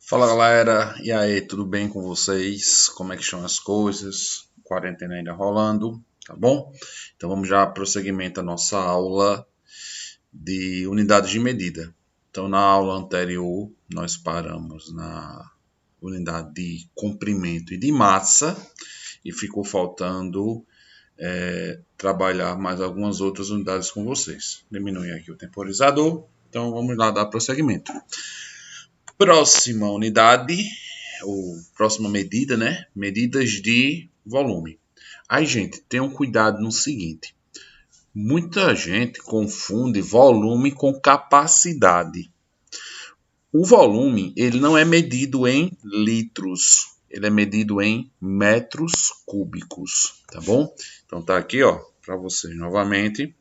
Fala galera, e aí, tudo bem com vocês? Como é que estão as coisas? Quarentena ainda rolando, tá bom? Então vamos já prosseguimento à nossa aula de unidades de medida. Então na aula anterior nós paramos na unidade de comprimento e de massa e ficou faltando trabalhar mais algumas outras unidades com vocês. Diminui aqui o temporizador, então vamos lá dar prosseguimento. Próxima unidade, ou próxima medida, né? Medidas de volume. Aí, gente, tenham cuidado no seguinte. Muita gente confunde volume com capacidade. O volume, ele não é medido em litros, ele é medido em metros cúbicos, tá bom? Então tá aqui, ó, para vocês novamente.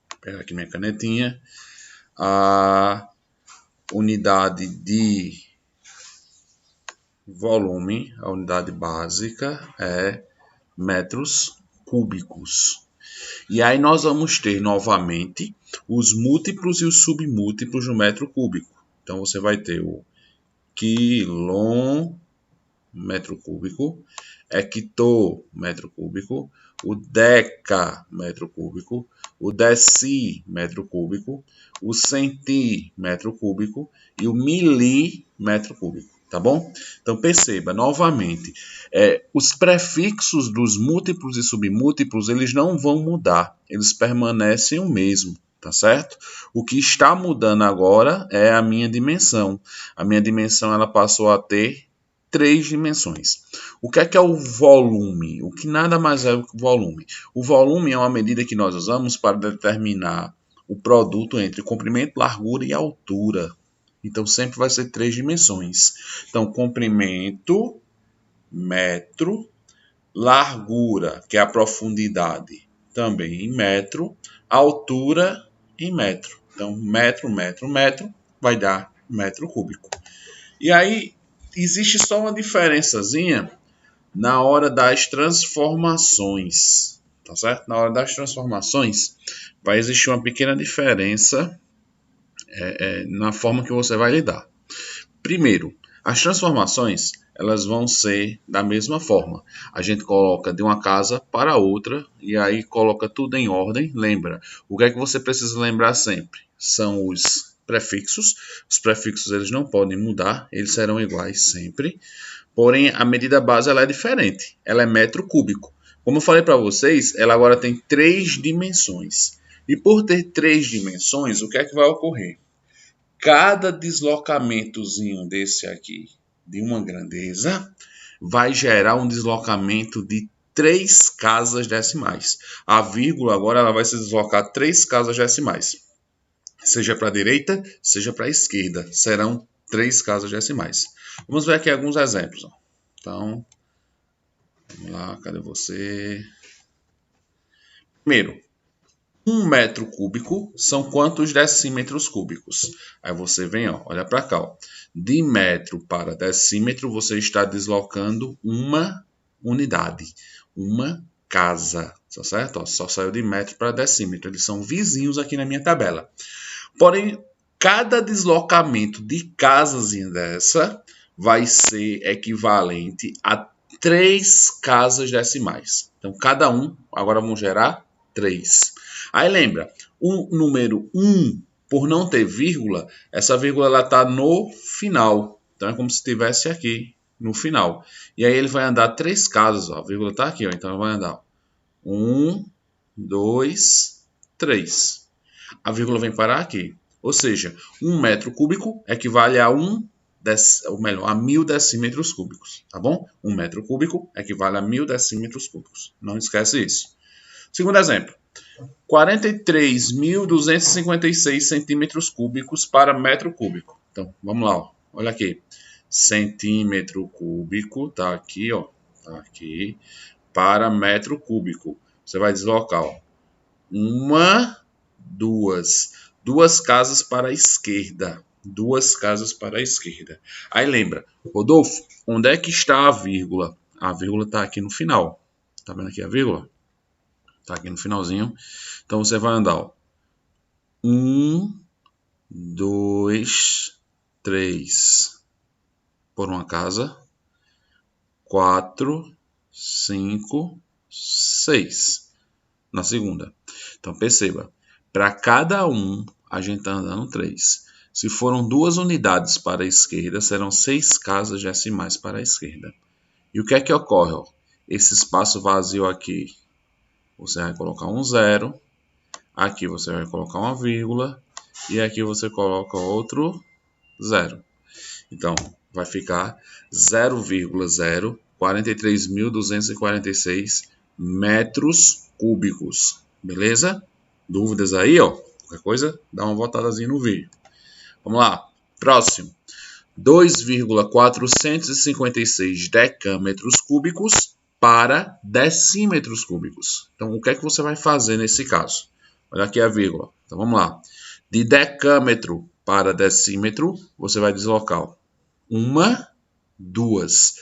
Vou pegar aqui minha canetinha. A unidade de volume, a unidade básica é metros cúbicos. E aí nós vamos ter novamente os múltiplos e os submúltiplos do metro cúbico. Então você vai ter o quilômetro cúbico, hectômetro cúbico, o decámetro cúbico, o decímetro cúbico, o centímetro cúbico e o milímetro cúbico. Tá bom? Então perceba novamente, os prefixos dos múltiplos e submúltiplos eles não vão mudar, eles permanecem o mesmo, tá certo? O que está mudando agora é a minha dimensão. A minha dimensão ela passou a ter 3 dimensões. O que é o volume? O que nada mais é o que o volume? O volume é uma medida que nós usamos para determinar o produto entre comprimento, largura e altura. Então, sempre vai ser 3 dimensões. Então, comprimento, metro, largura, que é a profundidade, também em metro, altura em metro. Então, metro, metro, metro, vai dar metro cúbico. E aí, existe só uma diferençazinha na hora das transformações, tá certo? Na hora das transformações, vai existir uma pequena diferença na forma que você vai lidar. Primeiro, as transformações elas vão ser da mesma forma. A gente coloca de uma casa para outra e aí coloca tudo em ordem. Lembra, o que é que você precisa lembrar sempre? São os prefixos. Os prefixos eles não podem mudar, eles serão iguais sempre. Porém, a medida base ela é diferente. Ela é metro cúbico. Como eu falei para vocês, ela agora tem 3 dimensões. E por ter 3 dimensões, o que é que vai ocorrer? Cada deslocamentozinho desse aqui de uma grandeza vai gerar um deslocamento de 3 casas decimais. A vírgula agora ela vai se deslocar 3 casas decimais. Seja para a direita, seja para a esquerda. Serão 3 casas decimais. Vamos ver aqui alguns exemplos. Então, vamos lá, cadê você? Primeiro, 1 metro cúbico são quantos decímetros cúbicos? Aí você vem, ó, olha para cá. Ó. De metro para decímetro, você está deslocando uma unidade, uma casa, tá certo? Ó, só saiu de metro para decímetro. Eles são vizinhos aqui na minha tabela. Porém, cada deslocamento de casazinha dessa vai ser equivalente a 3 casas decimais. Então, cada um, agora vamos gerar 3. Aí lembra, o número 1, por não ter vírgula, essa vírgula está no final. Então é como se estivesse aqui, no final. E aí ele vai andar 3 casas. Ó. A vírgula está aqui, ó, então ele vai andar 1, 2, 3. A vírgula vem parar aqui. Ou seja, 1 metro cúbico equivale a 1000 decímetros cúbicos, tá bom? 1 metro cúbico equivale a 1000 decímetros cúbicos. Não esquece isso. Segundo exemplo, 43.256 centímetros cúbicos para metro cúbico. Então, vamos lá, ó. Olha aqui. Centímetro cúbico, tá aqui, ó. Tá aqui. Para metro cúbico. Você vai deslocar, ó. Duas casas para a esquerda. 2 casas para a esquerda. Aí lembra, Rodolfo, onde é que está a vírgula? A vírgula está aqui no final. Tá vendo aqui a vírgula? Tá aqui no finalzinho. Então você vai andar, ó. 1, 2, 3. por uma casa. 4, 5, 6 na segunda. Então, perceba, para cada um, a gente está andando 3. Se foram 2 unidades para a esquerda, serão 6 casas decimais para a esquerda. E o que é que ocorre? Ó? Esse espaço vazio aqui, você vai colocar um 0. Aqui você vai colocar uma vírgula. E aqui você coloca outro 0. Então, vai ficar 0,043.246 metros cúbicos. Beleza? Dúvidas aí, ó? Qualquer coisa, dá uma voltadazinha no vídeo. Vamos lá. Próximo. 2,456 decâmetros cúbicos para decímetros cúbicos. Então, o que é que você vai fazer nesse caso? Olha aqui a vírgula. Então, vamos lá. De decâmetro para decímetro, você vai deslocar duas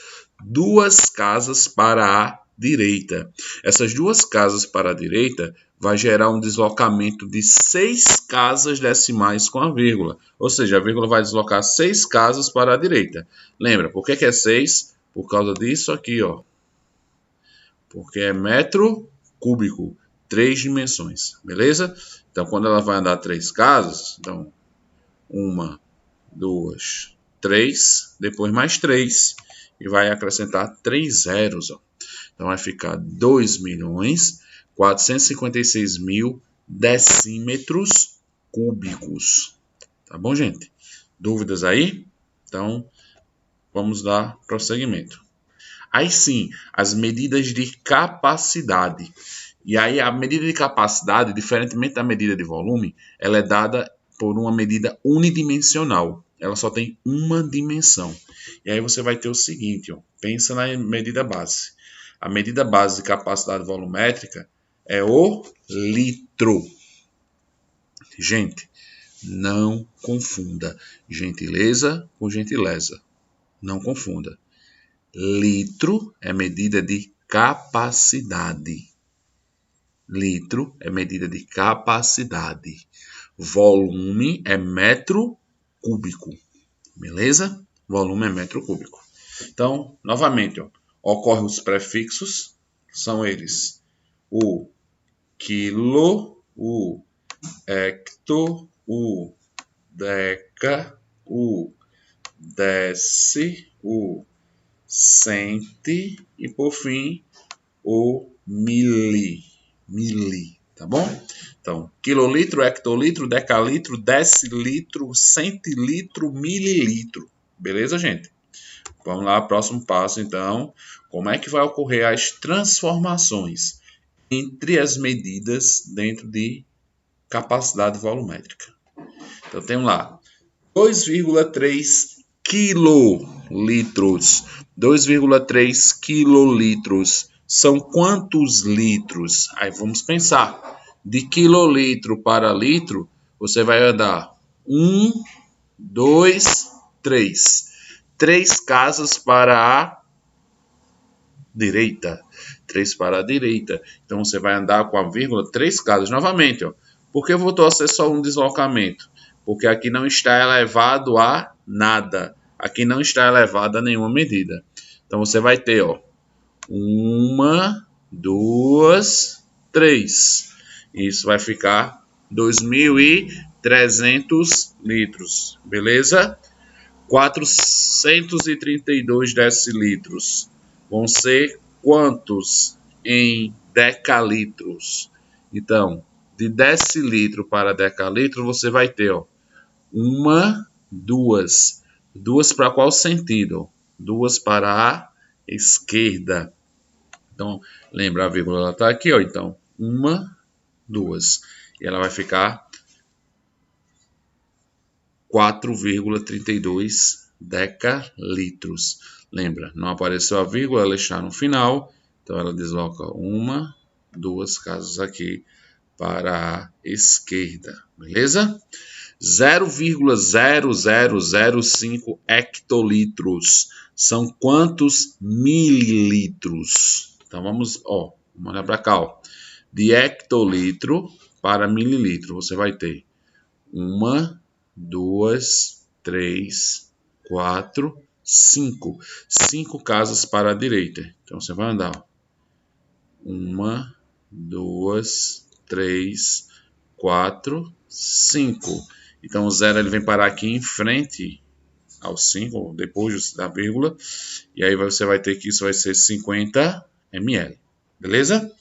casas para a direita. Essas 2 casas para a direita vai gerar um deslocamento de 6 casas decimais com a vírgula. Ou seja, a vírgula vai deslocar 6 casas para a direita. Lembra, por que é 6? Por causa disso aqui, ó. Porque é metro cúbico, 3 dimensões, beleza? Então, quando ela vai andar 3 casas, então, 1, 2, 3, depois mais 3, e vai acrescentar 3 zeros. Ó. Então, vai ficar 2.456.000 decímetros cúbicos. Tá bom, gente? Dúvidas aí? Então, vamos dar prosseguimento. Aí sim, as medidas de capacidade. E aí, a medida de capacidade, diferentemente da medida de volume, ela é dada por uma medida unidimensional. Ela só tem uma dimensão. E aí você vai ter o seguinte, ó, pensa na medida base. A medida base de capacidade volumétrica é o litro. Gente, não confunda gentileza com gentileza. Não confunda. Litro é medida de capacidade. Litro é medida de capacidade. Volume é metro cúbico. Beleza? Volume é metro cúbico. Então, novamente, ó, ocorrem os prefixos. São eles o quilo, o hecto, o deca, o deci, o centi e, por fim, o mili. Tá bom? Então, quilolitro, hectolitro, decalitro, decilitro, centilitro, mililitro. Beleza, gente? Vamos lá, próximo passo, então. Como é que vai ocorrer as transformações entre as medidas dentro de capacidade volumétrica? Então, temos lá 2,3 quilolitros. 2,3 quilolitros são quantos litros? Aí vamos pensar. De quilolitro para litro, você vai andar 1, 2, 3. 3 casas para a direita. 3 para a direita. Então, você vai andar com a vírgula 3 casas. Novamente, ó. Por que voltou a ser só um deslocamento? Porque aqui não está elevado a nada. Aqui não está elevado a nenhuma medida. Então, você vai ter, ó, 1, 2, 3. Isso vai ficar 2.300 litros. Beleza? 432 decilitros vão ser quantos em decalitros? Então, de decilitro para decalitro, você vai ter, ó, 1, 2. 2 para qual sentido? 2 para a esquerda. Então, lembra, a vírgula está aqui, ó. Então, 1, 2. E ela vai ficar 4,32 decalitros. Lembra, não apareceu a vírgula, ela está no final. Então, ela desloca 1, 2 casas aqui para a esquerda. Beleza? 0,0005 hectolitros. São quantos mililitros? Então, vamos olhar para cá. Ó. De hectolitro para mililitro, você vai ter 1, 2, 3, 4, 5. 5 casas para a direita. Então, você vai andar 1, 2, 3, 4, 5. Então, o 0 ele vem parar aqui em frente ao 5, depois da vírgula. E aí você vai ter que isso vai ser 50 ml. Beleza?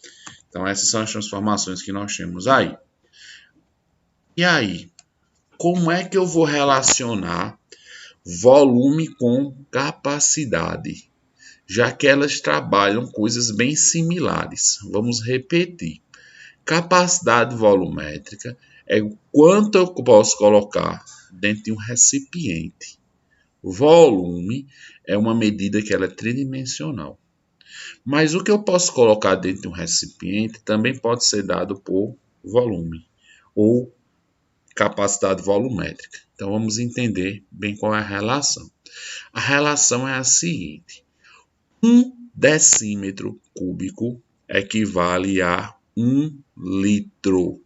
Então, essas são as transformações que nós temos aí. E aí, como é que eu vou relacionar volume com capacidade? Já que elas trabalham coisas bem similares. Vamos repetir. Capacidade volumétrica é o quanto eu posso colocar dentro de um recipiente. Volume é uma medida que ela é tridimensional. Mas o que eu posso colocar dentro de um recipiente também pode ser dado por volume ou capacidade volumétrica. Então vamos entender bem qual é a relação. A relação é a seguinte: 1 decímetro cúbico equivale a 1 litro.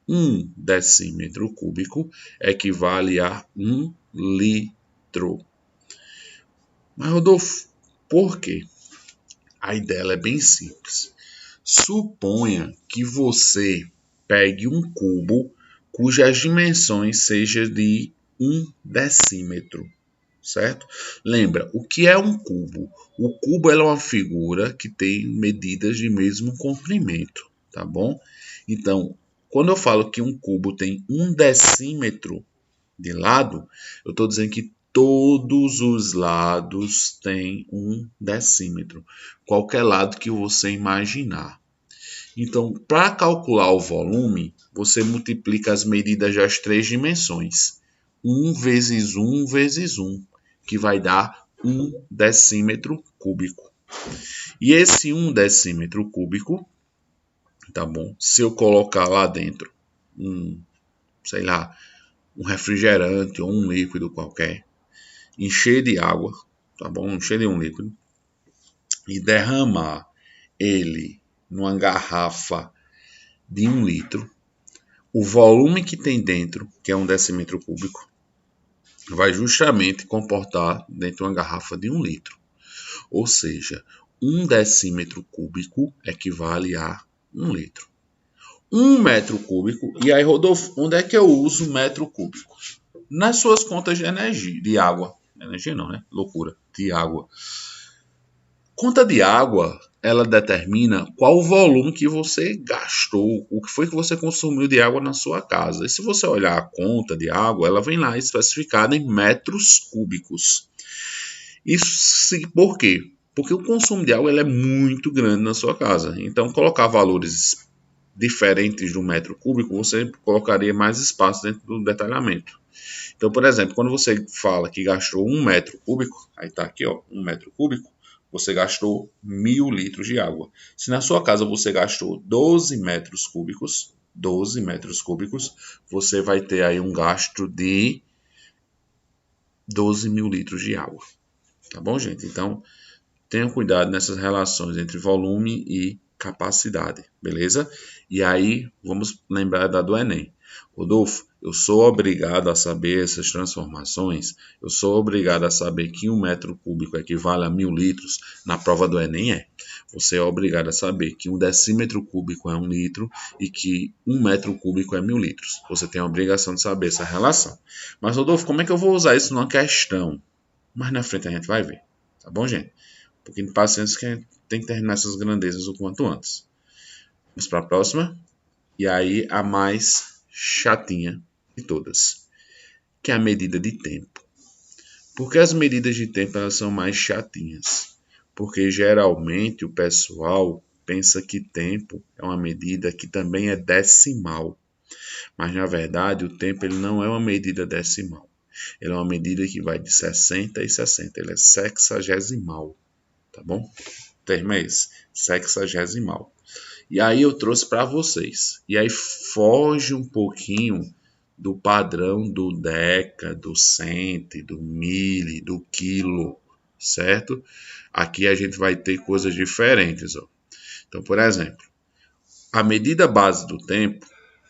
1 decímetro cúbico equivale a 1 litro. Mas, Rodolfo, por quê? A ideia é bem simples. Suponha que você pegue um cubo cujas dimensões sejam de 1 decímetro, certo? Lembra, o que é um cubo? O cubo é uma figura que tem medidas de mesmo comprimento, tá bom? Então, quando eu falo que um cubo tem 1 decímetro de lado, eu estou dizendo que todos os lados têm 1 decímetro. Qualquer lado que você imaginar. Então, para calcular o volume, você multiplica as medidas das 3 dimensões. 1 vezes 1 vezes 1, que vai dar 1 decímetro cúbico. E esse 1 decímetro cúbico, tá bom? Se eu colocar lá dentro sei lá, um refrigerante ou um líquido qualquer, encher de água, tá bom? Encher de um líquido e derramar ele numa garrafa de 1 litro, o volume que tem dentro, que é 1 decímetro cúbico, vai justamente comportar dentro de uma garrafa de 1 litro. Ou seja, 1 decímetro cúbico equivale a 1 litro. 1 metro cúbico, e aí, Rodolfo, onde é que eu uso metro cúbico? Nas suas contas de energia, de água. Energia não, né? Loucura, de água. Conta de água, ela determina qual o volume que você gastou, o que foi que você consumiu de água na sua casa. E se você olhar a conta de água, ela vem lá especificada em metros cúbicos. Isso por quê? Porque o consumo de água é muito grande na sua casa. Então, colocar valores diferentes do metro cúbico, você colocaria mais espaço dentro do detalhamento. Então, por exemplo, quando você fala que gastou 1 metro cúbico, aí está aqui, ó, 1 metro cúbico, você gastou 1.000 litros de água. Se na sua casa você gastou 12 metros cúbicos, você vai ter aí um gasto de 12.000 litros de água. Tá bom, gente? Então, tenham cuidado nessas relações entre volume e capacidade, beleza? E aí, vamos lembrar da do Enem. Rodolfo, eu sou obrigado a saber essas transformações, eu sou obrigado a saber que 1 metro cúbico equivale a 1.000 litros, na prova do Enem é. Você é obrigado a saber que 1 decímetro cúbico é 1 litro e que 1 metro cúbico é 1.000 litros. Você tem a obrigação de saber essa relação. Mas, Rodolfo, como é que eu vou usar isso numa questão? Mais na frente a gente vai ver, tá bom, gente? Um pouquinho de paciência que a gente tem que terminar essas grandezas o quanto antes. Vamos para a próxima. E aí a mais chatinha de todas, que é a medida de tempo. Por que as medidas de tempo elas são mais chatinhas? Porque geralmente o pessoal pensa que tempo é uma medida que também é decimal. Mas na verdade o tempo ele não é uma medida decimal. Ele é uma medida que vai de 60 e 60. Ele é sexagesimal. Tá bom? O termo é esse, sexagesimal. E aí eu trouxe para vocês. E aí foge um pouquinho do padrão do deca, do cento, do mili, do quilo, certo? Aqui a gente vai ter coisas diferentes. Ó. Então, por exemplo, a medida base do tempo,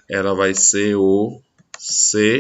ela vai ser o segundo,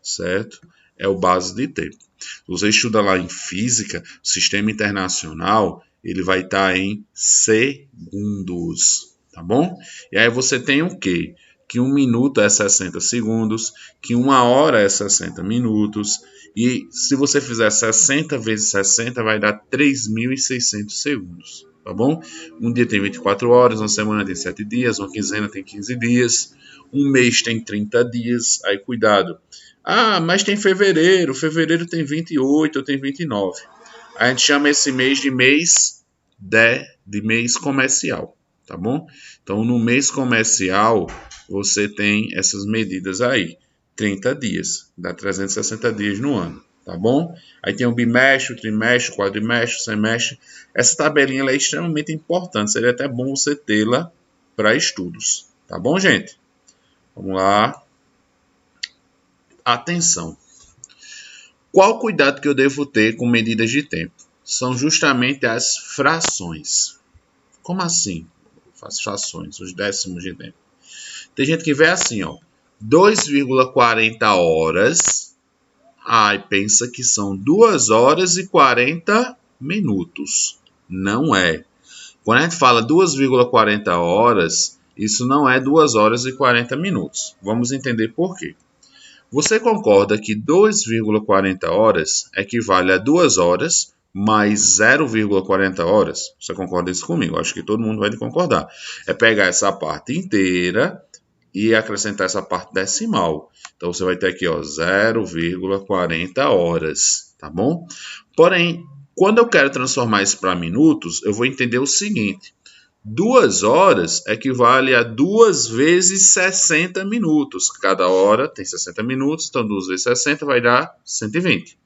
certo? é o base de tempo. Se você estuda lá em física, o sistema internacional, ele vai estar em segundos, tá bom? E aí você tem o quê? Que 1 minuto é 60 segundos, que 1 hora é 60 minutos, e se você fizer 60 vezes 60, vai dar 3.600 segundos, tá bom? Um dia tem 24 horas, uma semana tem 7 dias, uma quinzena tem 15 dias, um mês tem 30 dias, aí cuidado. Ah, mas tem fevereiro tem 28 ou tem 29. A gente chama esse mês de mês de mês comercial, tá bom? Então, no mês comercial, você tem essas medidas aí. 30 dias, dá 360 dias no ano, tá bom? Aí tem o bimestre, o trimestre, o quadrimestre, o semestre. Essa tabelinha ela é extremamente importante, seria até bom você tê-la para estudos, tá bom, gente? Vamos lá. Atenção. Qual cuidado que eu devo ter com medidas de tempo? São justamente as frações. Como assim? As frações, os décimos de tempo. Tem gente que vê assim, ó, 2,40 horas. E pensa que são 2 horas e 40 minutos. Não é. Quando a gente fala 2,40 horas, isso não é 2 horas e 40 minutos. Vamos entender por quê. Você concorda que 2,40 horas equivale a 2 horas mais 0,40 horas? Você concorda isso comigo? Acho que todo mundo vai concordar. É pegar essa parte inteira e acrescentar essa parte decimal. Então, você vai ter aqui 0,40 horas, tá bom? Porém, quando eu quero transformar isso para minutos, eu vou entender o seguinte. 2 horas equivale a 2 vezes 60 minutos. Cada hora tem 60 minutos, então 2 vezes 60 vai dar 120.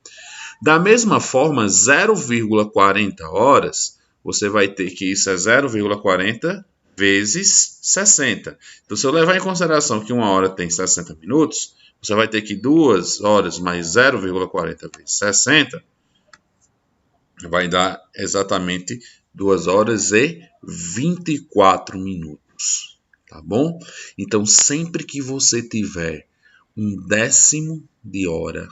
Da mesma forma, 0,40 horas, você vai ter que isso é 0,40 vezes 60. Então, se eu levar em consideração que uma hora tem 60 minutos, você vai ter que 2 horas mais 0,40 vezes 60 vai dar exatamente 2 horas e 24 minutos, tá bom? Então, sempre que você tiver um décimo de hora,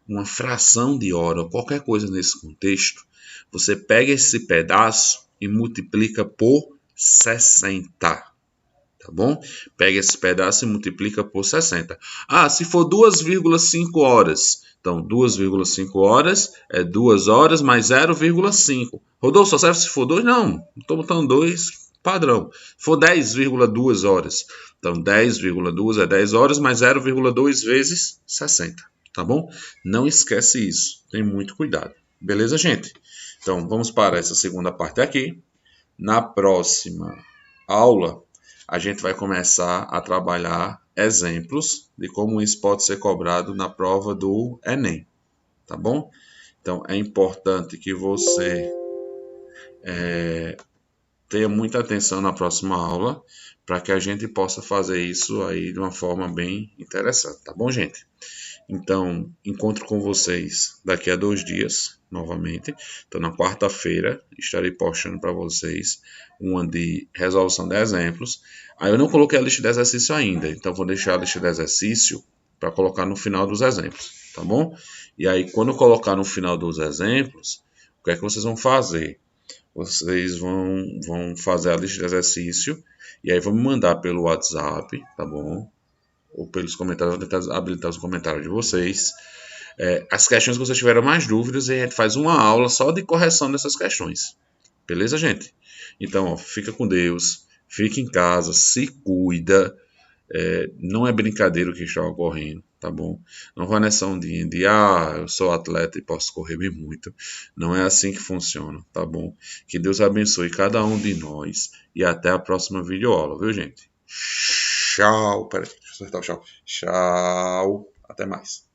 uma fração de hora, qualquer coisa nesse contexto, você pega esse pedaço e multiplica por 60, tá bom? Pega esse pedaço e multiplica por 60. Se for 2,5 horas, então 2,5 horas é 2 horas mais 0,5. Rodolfo, só serve se for 2? Não estou botando 2 padrão. Se for 10,2 horas, então 10,2 é 10 horas mais 0,2 vezes 60, tá bom? Não esquece isso, tem muito cuidado. Beleza, gente? Então, vamos para essa segunda parte aqui. Na próxima aula, a gente vai começar a trabalhar exemplos de como isso pode ser cobrado na prova do Enem, tá bom? Então, é importante que você tenha muita atenção na próxima aula para que a gente possa fazer isso aí de uma forma bem interessante, tá bom, gente? Então, encontro com vocês daqui a 2 dias, novamente. Então, na quarta-feira, estarei postando para vocês uma de resolução de exemplos. Aí eu não coloquei a lista de exercício ainda, então vou deixar a lista de exercício para colocar no final dos exemplos, tá bom? E aí, quando eu colocar no final dos exemplos, o que é que vocês vão fazer? Vocês vão fazer a lista de exercício e aí vão me mandar pelo WhatsApp, tá bom? Ou pelos comentários, vou tentar habilitar os comentários de vocês. As questões que vocês tiveram mais dúvidas, e a gente faz uma aula só de correção dessas questões. Beleza, gente? Então, fica com Deus, fica em casa, se cuida. Não é brincadeira o que está ocorrendo, tá bom? Não vai nessa ondinha de, eu sou atleta e posso correr bem muito. Não é assim que funciona, tá bom? Que Deus abençoe cada um de nós e até a próxima videoaula, viu, gente? Tchau, peraí, deixa eu acertar o tchau. Tchau, até mais.